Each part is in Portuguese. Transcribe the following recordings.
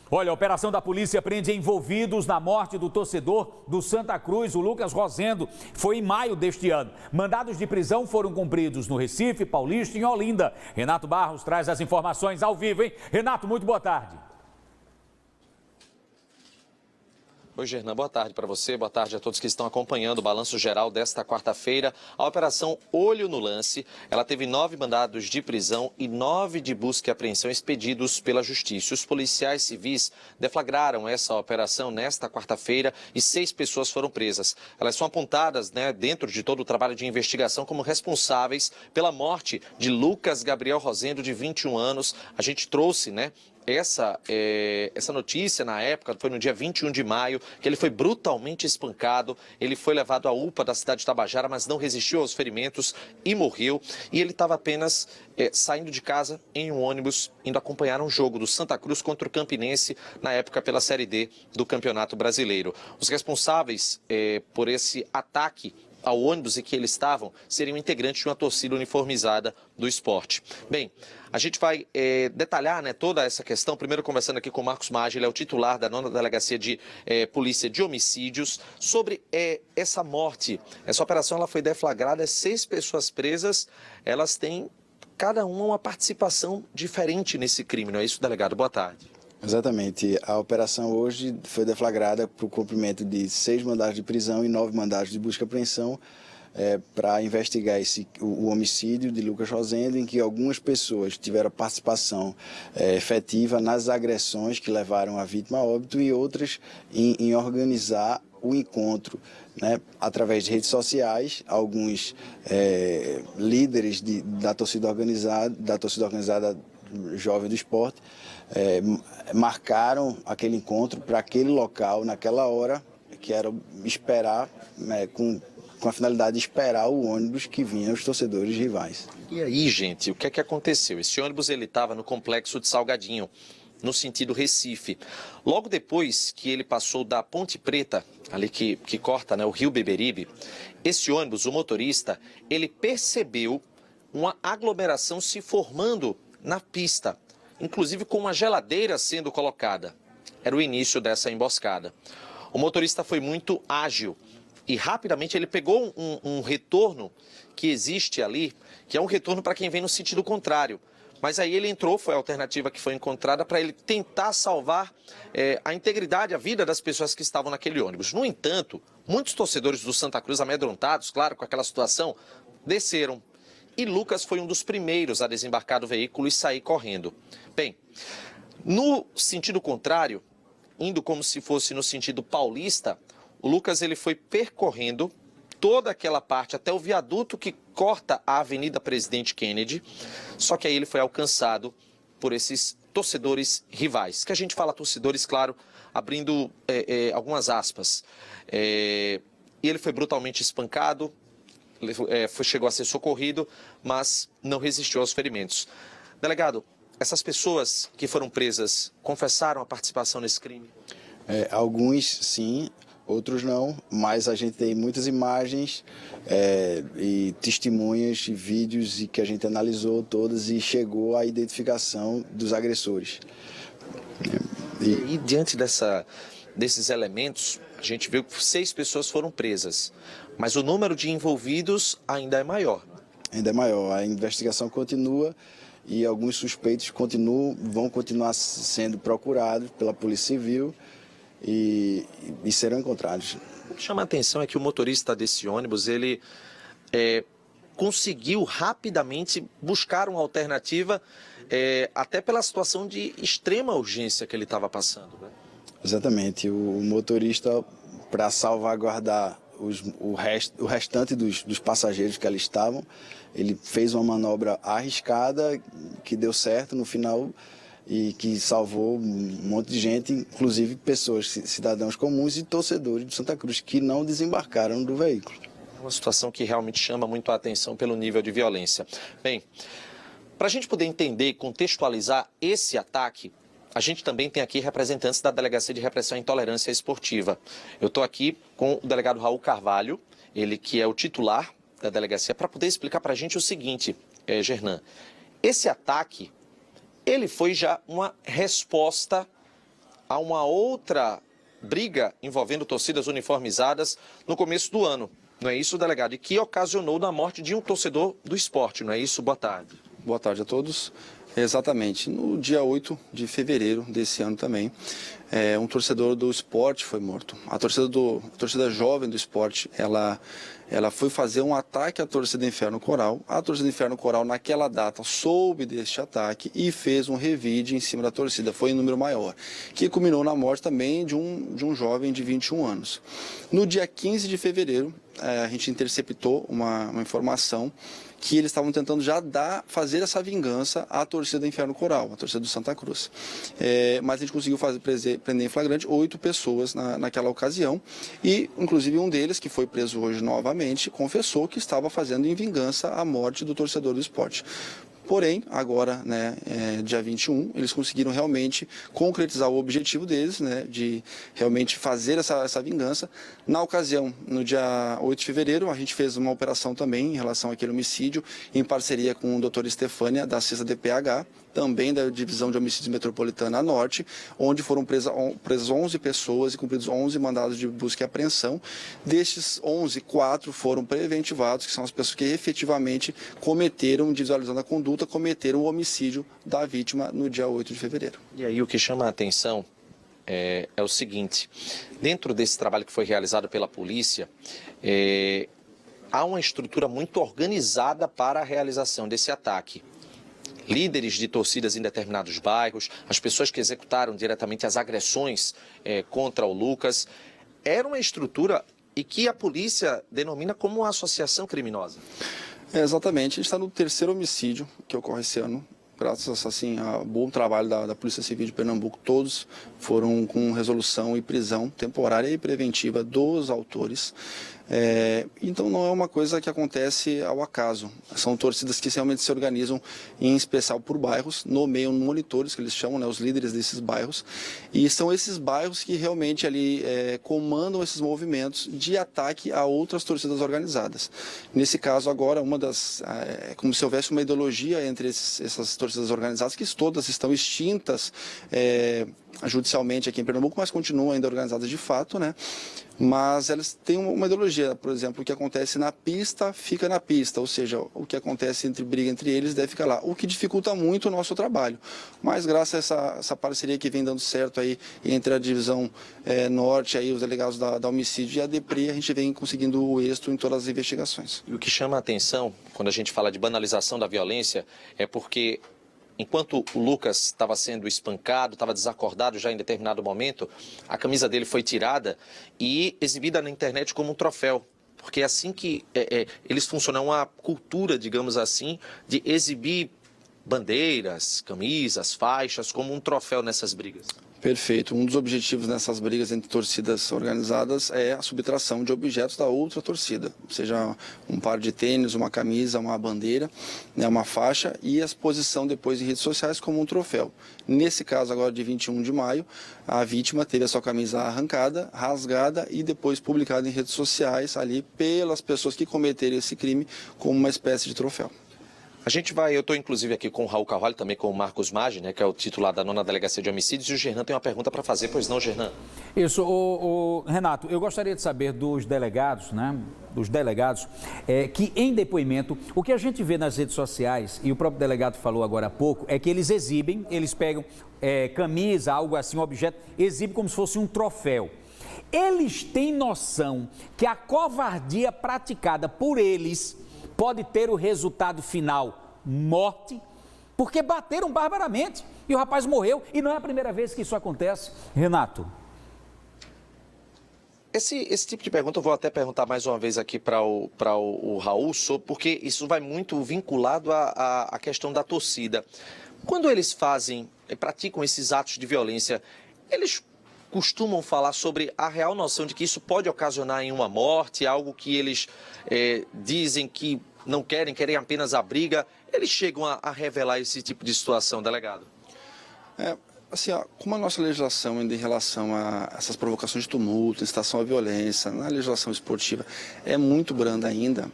Olha, a operação da polícia prende envolvidos na morte do torcedor do Santa Cruz, o Lucas Rosendo. Foi em maio deste ano. Mandados de prisão foram cumpridos no Recife, Paulista e em Olinda. Renato Barros traz as informações ao vivo, hein? Renato, muito boa tarde. Oi, Gernan, boa tarde para você, boa tarde a todos que estão acompanhando o balanço geral desta quarta-feira. A operação Olho no Lance, ela teve 9 mandados de prisão e 9 de busca e apreensão expedidos pela Justiça. Os policiais civis deflagraram essa operação nesta quarta-feira e 6 pessoas foram presas. Elas são apontadas, dentro de todo o trabalho de investigação, como responsáveis pela morte de Lucas Gabriel Rosendo, de 21 anos. A gente trouxe, essa notícia na época, foi no dia 21 de maio, que ele foi brutalmente espancado, ele foi levado à UPA da cidade de Tabajara, mas não resistiu aos ferimentos e morreu. E ele estava apenas saindo de casa em um ônibus, indo acompanhar um jogo do Santa Cruz contra o Campinense, na época pela Série D do Campeonato Brasileiro. Os responsáveis por esse ataque ao ônibus em que eles estavam seriam integrantes de uma torcida uniformizada do esporte. Bem, a gente vai detalhar toda essa questão, primeiro conversando aqui com o Marcos Maggi, ele é o titular da 9ª Delegacia de Polícia de Homicídios, sobre essa morte. Essa operação ela foi deflagrada, 6 pessoas presas, elas têm cada uma participação diferente nesse crime, não é isso, delegado? Boa tarde. Exatamente. A operação hoje foi deflagrada para o cumprimento de 6 mandados de prisão e 9 mandados de busca e apreensão para investigar o homicídio de Lucas Rosendo, em que algumas pessoas tiveram participação efetiva nas agressões que levaram a vítima a óbito e outras em organizar o encontro, através de redes sociais. Alguns líderes da torcida organizada jovem do esporte, marcaram aquele encontro para aquele local, naquela hora, que era esperar, com a finalidade de esperar o ônibus que vinha os torcedores rivais. E aí, gente, o que é que aconteceu? Esse ônibus ele estava no complexo de Salgadinho, no sentido Recife. Logo depois que ele passou da Ponte Preta, ali que corta o Rio Beberibe, esse ônibus, o motorista, ele percebeu uma aglomeração se formando na pista, inclusive com uma geladeira sendo colocada. Era o início dessa emboscada. O motorista foi muito ágil e rapidamente ele pegou um retorno que existe ali, que é um retorno para quem vem no sentido contrário. Mas aí ele entrou, foi a alternativa que foi encontrada para ele tentar salvar a integridade, a vida das pessoas que estavam naquele ônibus. No entanto, muitos torcedores do Santa Cruz, amedrontados, claro, com aquela situação, desceram. E Lucas foi um dos primeiros a desembarcar do veículo e sair correndo. Bem, no sentido contrário, indo como se fosse no sentido paulista, o Lucas ele foi percorrendo toda aquela parte até o viaduto que corta a Avenida Presidente Kennedy, só que aí ele foi alcançado por esses torcedores rivais, que a gente fala torcedores, claro, abrindo algumas aspas. E ele foi brutalmente espancado, chegou a ser socorrido, mas não resistiu aos ferimentos. Delegado, essas pessoas que foram presas confessaram a participação nesse crime? Alguns sim, outros não, mas a gente tem muitas imagens e testemunhas e vídeos que a gente analisou todas e chegou à identificação dos agressores. E diante desses elementos, a gente viu que 6 pessoas foram presas, mas o número de envolvidos ainda é maior. Ainda é maior. A investigação continua e alguns suspeitos vão continuar sendo procurados pela Polícia Civil e serão encontrados. O que chama a atenção é que o motorista desse ônibus, ele conseguiu rapidamente buscar uma alternativa, até pela situação de extrema urgência que ele estava passando, né? Exatamente. O motorista, para salvaguardar o restante dos passageiros que ali estavam, ele fez uma manobra arriscada que deu certo no final e que salvou um monte de gente, inclusive pessoas, cidadãos comuns e torcedores do Santa Cruz que não desembarcaram do veículo. É uma situação que realmente chama muito a atenção pelo nível de violência. Bem, para a gente poder entender e contextualizar esse ataque, a gente também tem aqui representantes da Delegacia de Repressão à Intolerância Esportiva. Eu estou aqui com o delegado Raul Carvalho, ele que é o titular da delegacia, para poder explicar para a gente o seguinte, Gernan. Esse ataque, ele foi já uma resposta a uma outra briga envolvendo torcidas uniformizadas no começo do ano. Não é isso, delegado? E que ocasionou na morte de um torcedor do esporte, não é isso? Boa tarde. Boa tarde a todos. Exatamente. No dia 8 de fevereiro desse ano também, um torcedor do esporte foi morto. A torcida jovem do esporte, ela foi fazer um ataque à torcida Inferno Coral. A torcida Inferno Coral, naquela data, soube deste ataque e fez um revide em cima da torcida. Foi em número maior, que culminou na morte também de um jovem de 21 anos. No dia 15 de fevereiro, a gente interceptou uma informação que eles estavam tentando já fazer essa vingança à torcida do Inferno Coral, a torcida do Santa Cruz. Mas a gente conseguiu prender em flagrante 8 pessoas naquela ocasião e, inclusive, um deles, que foi preso hoje novamente, confessou que estava fazendo em vingança a morte do torcedor do esporte. Porém, agora, dia 21, eles conseguiram realmente concretizar o objetivo deles, de realmente fazer essa vingança. Na ocasião, no dia 8 de fevereiro, a gente fez uma operação também em relação àquele homicídio, em parceria com o Dr. Estefânia, da 6ª DPH, também da Divisão de Homicídios Metropolitana Norte, onde foram presas 11 pessoas e cumpridos 11 mandados de busca e apreensão. Destes 11, 4 foram preventivados, que são as pessoas que efetivamente cometeram, individualizando a conduta, cometeram o homicídio da vítima no dia 8 de fevereiro. E aí o que chama a atenção é o seguinte: dentro desse trabalho que foi realizado pela polícia, há uma estrutura muito organizada para a realização desse ataque. Líderes de torcidas em determinados bairros, as pessoas que executaram diretamente as agressões contra o Lucas. Era uma estrutura e que a polícia denomina como uma associação criminosa. Exatamente. A gente está no 3º homicídio que ocorre esse ano. Graças a bom trabalho da Polícia Civil de Pernambuco, todos foram com resolução e prisão temporária e preventiva dos autores. Então não é uma coisa que acontece ao acaso. São torcidas que realmente se organizam, em especial por bairros, nomeiam monitores, que eles chamam, os líderes desses bairros. E são esses bairros que realmente ali comandam esses movimentos de ataque a outras torcidas organizadas. Nesse caso agora, é como se houvesse uma ideologia entre essas torcidas organizadas, que todas estão extintas judicialmente aqui em Pernambuco, mas continuam ainda organizadas de fato, Mas elas têm uma ideologia, por exemplo, o que acontece na pista, fica na pista, ou seja, o que acontece briga entre eles deve ficar lá, o que dificulta muito o nosso trabalho. Mas graças a essa parceria que vem dando certo aí entre a Divisão Norte, aí, os delegados da Homicídio e a DEPRI, a gente vem conseguindo o êxito em todas as investigações. E o que chama a atenção, quando a gente fala de banalização da violência, é porque enquanto o Lucas estava sendo espancado, estava desacordado já em determinado momento, a camisa dele foi tirada e exibida na internet como um troféu. Porque é assim que eles funcionam, uma cultura, digamos assim, de exibir bandeiras, camisas, faixas como um troféu nessas brigas. Perfeito. Um dos objetivos nessas brigas entre torcidas organizadas é a subtração de objetos da outra torcida, seja um par de tênis, uma camisa, uma bandeira, uma faixa, e a exposição depois em redes sociais como um troféu. Nesse caso agora de 21 de maio, a vítima teve a sua camisa arrancada, rasgada e depois publicada em redes sociais ali pelas pessoas que cometeram esse crime como uma espécie de troféu. Eu estou inclusive aqui com o Raul Carvalho, também com o Marcos Maggi, que é o titular da 9ª Delegacia de Homicídios, e o Gernan tem uma pergunta para fazer, pois não, Gernan? Isso, Renato, eu gostaria de saber dos delegados, que em depoimento, o que a gente vê nas redes sociais, e o próprio delegado falou agora há pouco, é que eles exibem, eles pegam camisa, algo assim, um objeto, exibem como se fosse um troféu. Eles têm noção que a covardia praticada por eles pode ter o resultado final, morte, porque bateram barbaramente e o rapaz morreu, e não é a primeira vez que isso acontece. Renato. Esse tipo de pergunta eu vou até perguntar mais uma vez aqui para o Raul, porque isso vai muito vinculado à questão da torcida. Quando eles praticam esses atos de violência, eles costumam falar sobre a real noção de que isso pode ocasionar em uma morte, algo que eles dizem que não querem apenas a briga. Eles chegam a revelar esse tipo de situação, delegado? Como a nossa legislação em relação a essas provocações de tumulto, incitação à violência, na legislação esportiva, é muito branda ainda,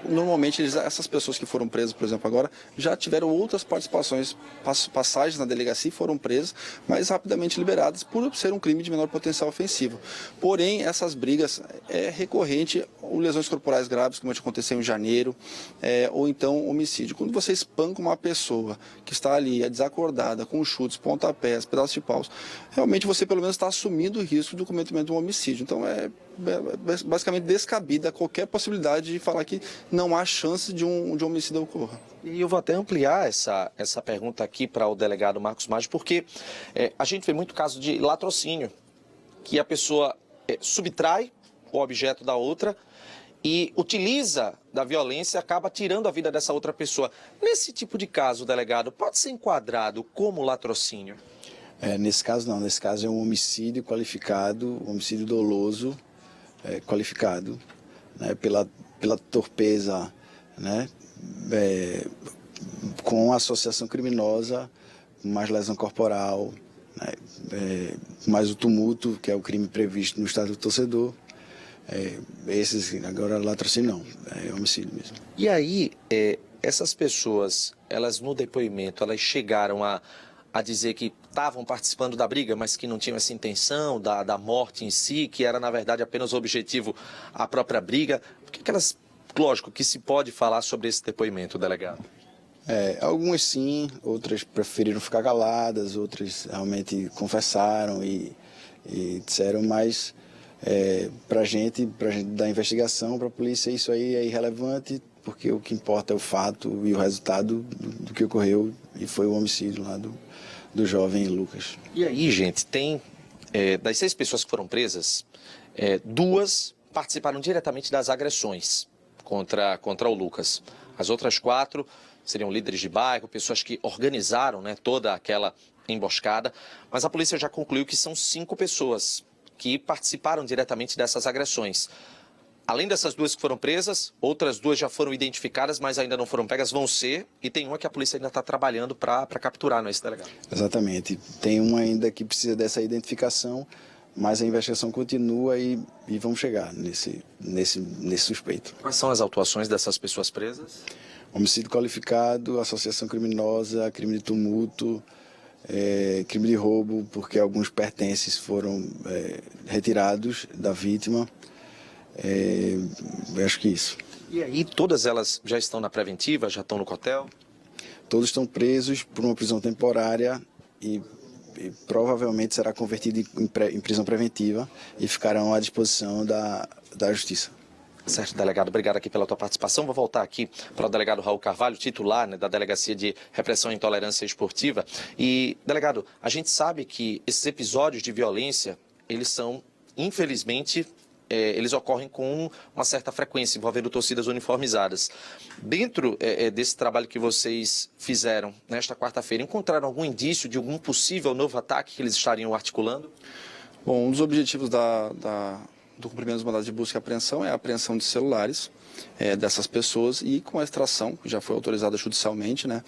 normalmente essas pessoas que foram presas, por exemplo, agora, já tiveram outras participações, passagens na delegacia e foram presas, mas rapidamente liberadas por ser um crime de menor potencial ofensivo. Porém, essas brigas é recorrente, lesões corporais graves, como aconteceu em janeiro, ou então homicídio. Quando você espanca uma pessoa que está ali, desacordada, com chutes, pontapés, pedaços de paus, realmente você pelo menos está assumindo o risco do cometimento de um homicídio. Então é basicamente descabida qualquer possibilidade de falar que não há chance de um homicídio ocorra. E eu vou até ampliar essa pergunta aqui para o delegado Marcos Maggi, porque a gente vê muito caso de latrocínio, que a pessoa subtrai o objeto da outra e utiliza da violência e acaba tirando a vida dessa outra pessoa. Nesse tipo de caso, delegado, pode ser enquadrado como latrocínio? Nesse caso não, nesse caso é um homicídio qualificado, um homicídio doloso qualificado, né, pela torpeza, né, com associação criminosa, mais lesão corporal, né, mais o tumulto, que é o crime previsto no Estatuto do Torcedor. Agora latrocínio não, é homicídio mesmo. E aí, essas pessoas, elas no depoimento, elas chegaram a dizer que estavam participando da briga, mas que não tinham essa intenção da morte em si, que era, na verdade, apenas o objetivo a própria briga. Por que elas... Lógico que se pode falar sobre esse depoimento, delegado. Algumas sim, outras preferiram ficar caladas, outras realmente confessaram e disseram, mas para a gente da investigação, para a polícia, isso aí é irrelevante, porque o que importa é o fato e o resultado do que ocorreu, e foi o homicídio lá do jovem Lucas. E aí, gente, tem das 6 pessoas que foram presas, 2 participaram diretamente das agressões contra o Lucas. As outras 4 seriam líderes de bairro, pessoas que organizaram, né, toda aquela emboscada, mas a polícia já concluiu que são 5 pessoas que participaram diretamente dessas agressões. Além dessas 2 que foram presas, outras 2 já foram identificadas, mas ainda não foram pegas, vão ser, e tem uma que a polícia ainda está trabalhando para capturar, não é isso, delegado? Exatamente. Tem uma ainda que precisa dessa identificação, mas a investigação continua e vamos chegar nesse suspeito. Quais são as autuações dessas pessoas presas? Homicídio qualificado, associação criminosa, crime de tumulto, crime de roubo, porque alguns pertences foram retirados da vítima. Acho que isso. E aí, todas elas já estão na preventiva, já estão no cotel? Todos estão presos por uma prisão temporária e provavelmente será convertido em prisão preventiva e ficarão à disposição da Justiça. Certo, delegado. Obrigado aqui pela tua participação. Vou voltar aqui para o delegado Raul Carvalho, titular, né, da Delegacia de Repressão à Intolerância Esportiva. E, delegado, a gente sabe que esses episódios de violência, eles são, infelizmente, eles ocorrem com uma certa frequência, envolvendo torcidas uniformizadas. Dentro desse trabalho que vocês fizeram nesta quarta-feira, encontraram algum indício de algum possível novo ataque que eles estariam articulando? Bom, um dos objetivos do cumprimento dos mandados de busca e apreensão é a apreensão de celulares dessas pessoas e com a extração, que já foi autorizada judicialmente, né,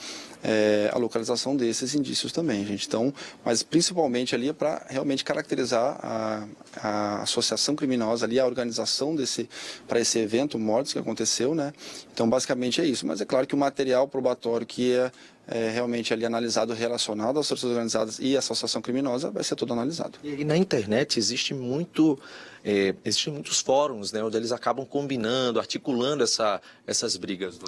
a localização desses indícios também, gente. Então, mas principalmente ali é para realmente caracterizar a associação criminosa ali, a organização para esse evento, mortes que aconteceu, né. Então, basicamente é isso. Mas é claro que o material probatório que é realmente ali analisado relacionado às torcidas organizadas e à associação criminosa vai ser todo analisado. E na internet existem muitos fóruns, né, onde eles acabam combinando, articulando essas brigas, não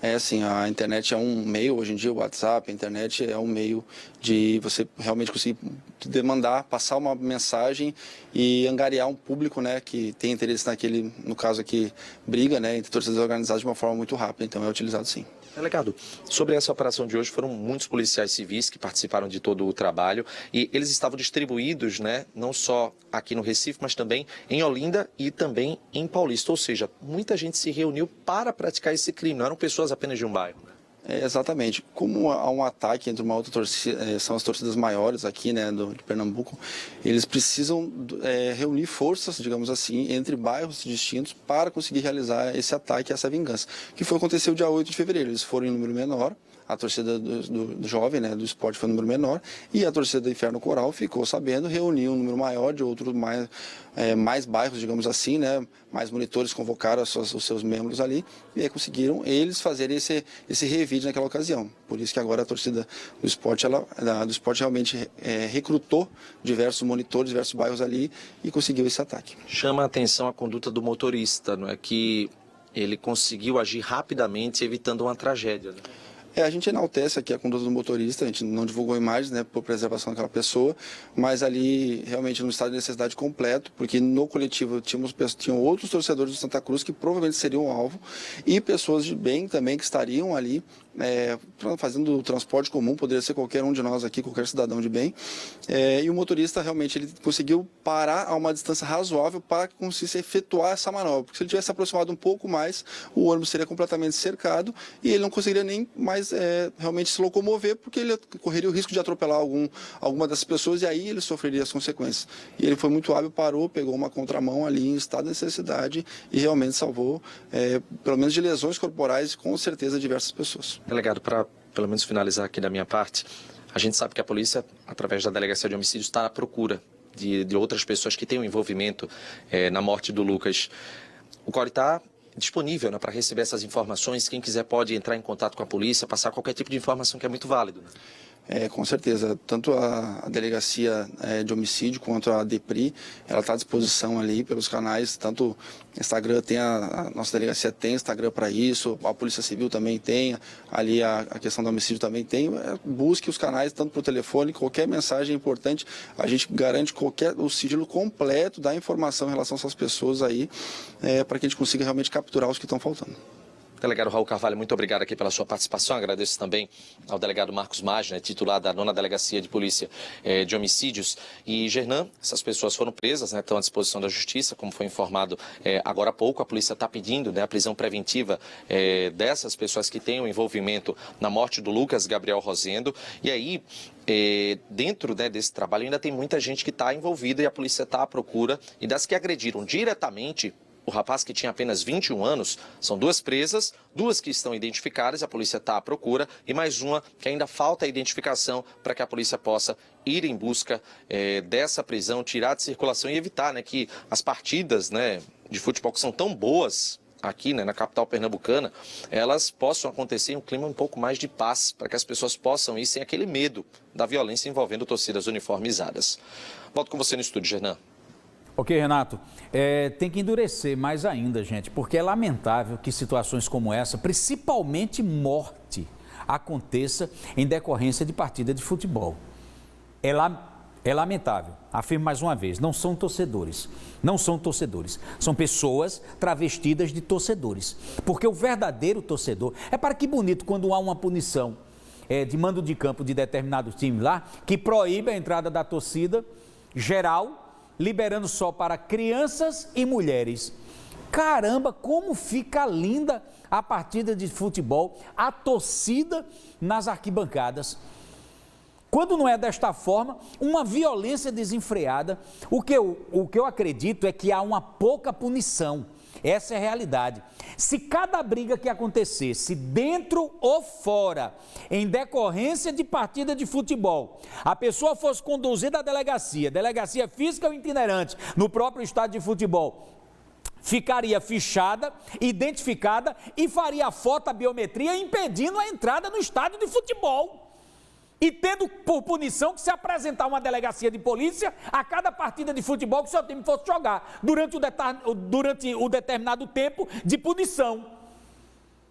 é? Assim, a internet é um meio, hoje em dia o WhatsApp, a internet é um meio de você realmente conseguir demandar, passar uma mensagem e angariar um público, né, que tem interesse naquele, no caso aqui, briga, né, entre torcidas organizadas de uma forma muito rápida, então é utilizado sim. Delegado, sobre essa operação de hoje, foram muitos policiais civis que participaram de todo o trabalho e eles estavam distribuídos, né, não só aqui no Recife, mas também em Olinda e também em Paulista. Ou seja, muita gente se reuniu para praticar esse crime, não eram pessoas apenas de um bairro, né? Exatamente. Como há um ataque entre uma outra torcida, são as torcidas maiores aqui, né, de Pernambuco, eles precisam reunir forças, digamos assim, entre bairros distintos para conseguir realizar esse ataque, essa vingança. Que foi aconteceu dia 8 de fevereiro. Eles foram em número menor, a torcida do jovem, né, do esporte foi um número menor, e a torcida do Inferno Coral ficou sabendo, reuniu um número maior de outros mais bairros, digamos assim, né, mais monitores convocaram os seus membros ali, e aí conseguiram eles fazerem esse revide naquela ocasião. Por isso que agora a torcida do esporte realmente recrutou diversos monitores, diversos bairros ali e conseguiu esse ataque. Chama a atenção a conduta do motorista, não é, que ele conseguiu agir rapidamente, evitando uma tragédia, né? A gente enaltece aqui a conduta do motorista, a gente não divulgou imagens, né, por preservação daquela pessoa, mas ali realmente no estado de necessidade completo, porque no coletivo tinham outros torcedores do Santa Cruz que provavelmente seriam alvo e pessoas de bem também que estariam ali fazendo o transporte comum, poderia ser qualquer um de nós aqui, qualquer cidadão de bem, e o motorista realmente ele conseguiu parar a uma distância razoável para que conseguisse efetuar essa manobra, porque se ele tivesse aproximado um pouco mais, o ônibus seria completamente cercado e ele não conseguiria nem mais realmente se locomover, porque ele correria o risco de atropelar alguma dessas pessoas e aí ele sofreria as consequências. E ele foi muito hábil, parou, pegou uma contramão ali em estado de necessidade e realmente salvou, pelo menos de lesões corporais, com certeza, diversas pessoas. Delegado, para pelo menos finalizar aqui da minha parte, a gente sabe que a polícia, através da Delegacia de Homicídios, está à procura de outras pessoas que tenham envolvimento na morte do Lucas. O CORE está disponível, né, para receber essas informações. Quem quiser pode entrar em contato com a polícia, passar qualquer tipo de informação que é muito válido, né? Com certeza, tanto a Delegacia de Homicídio quanto a DEPRI, ela está à disposição ali pelos canais, tanto Instagram a nossa delegacia tem Instagram para isso, a Polícia Civil também tem, ali a questão do homicídio também tem, busque os canais tanto por telefone, qualquer mensagem importante, a gente garante o sigilo completo da informação em relação a essas pessoas aí, para que a gente consiga realmente capturar os que estão faltando. Delegado Raul Carvalho, muito obrigado aqui pela sua participação. Agradeço também ao delegado Marcos Maggi, titular da 9ª Delegacia de Polícia de Homicídios. E, Gernan, essas pessoas foram presas, estão à disposição da Justiça, como foi informado agora há pouco. A polícia está pedindo a prisão preventiva dessas pessoas que tenham envolvimento na morte do Lucas Gabriel Rosendo. E aí, dentro desse trabalho, ainda tem muita gente que está envolvida e a polícia está à procura. E das que agrediram diretamente o rapaz, que tinha apenas 21 anos, são 2 presas, 2 que estão identificadas, a polícia está à procura, e mais uma que ainda falta a identificação para que a polícia possa ir em busca dessa prisão, tirar de circulação e evitar que as partidas de futebol que são tão boas aqui na capital pernambucana, elas possam acontecer em um clima um pouco mais de paz, para que as pessoas possam ir sem aquele medo da violência envolvendo torcidas uniformizadas. Volto com você no estúdio, Gernan. Ok, Renato, tem que endurecer mais ainda, gente, porque é lamentável que situações como essa, principalmente morte, aconteça em decorrência de partida de futebol. É lamentável, afirmo mais uma vez, não são torcedores, são pessoas travestidas de torcedores, porque o verdadeiro torcedor, para que bonito quando há uma punição de mando de campo de determinado time lá, que proíbe a entrada da torcida geral, liberando só para crianças e mulheres. Caramba, como fica linda a partida de futebol, a torcida nas arquibancadas. Quando não é desta forma, uma violência desenfreada, o que eu acredito é que há uma pouca punição. Essa é a realidade. Se cada briga que acontecesse, dentro ou fora, em decorrência de partida de futebol, a pessoa fosse conduzida à delegacia física ou itinerante, no próprio estádio de futebol, ficaria fichada, identificada e faria a foto, a biometria, impedindo a entrada no estádio de futebol. E tendo por punição que se apresentar uma delegacia de polícia a cada partida de futebol que o seu time fosse jogar, durante o determinado tempo de punição.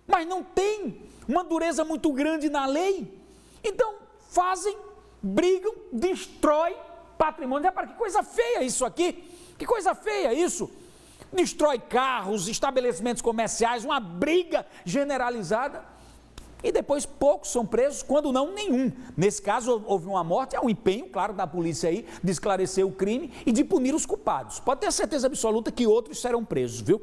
Mas não tem uma dureza muito grande na lei. Então, brigam, destrói patrimônio. Que coisa feia isso aqui, que coisa feia isso. Destrói carros, estabelecimentos comerciais, uma briga generalizada. E depois poucos são presos, quando não nenhum. Nesse caso houve uma morte, é um empenho, claro, da polícia aí de esclarecer o crime e de punir os culpados. Pode ter certeza absoluta que outros serão presos, viu?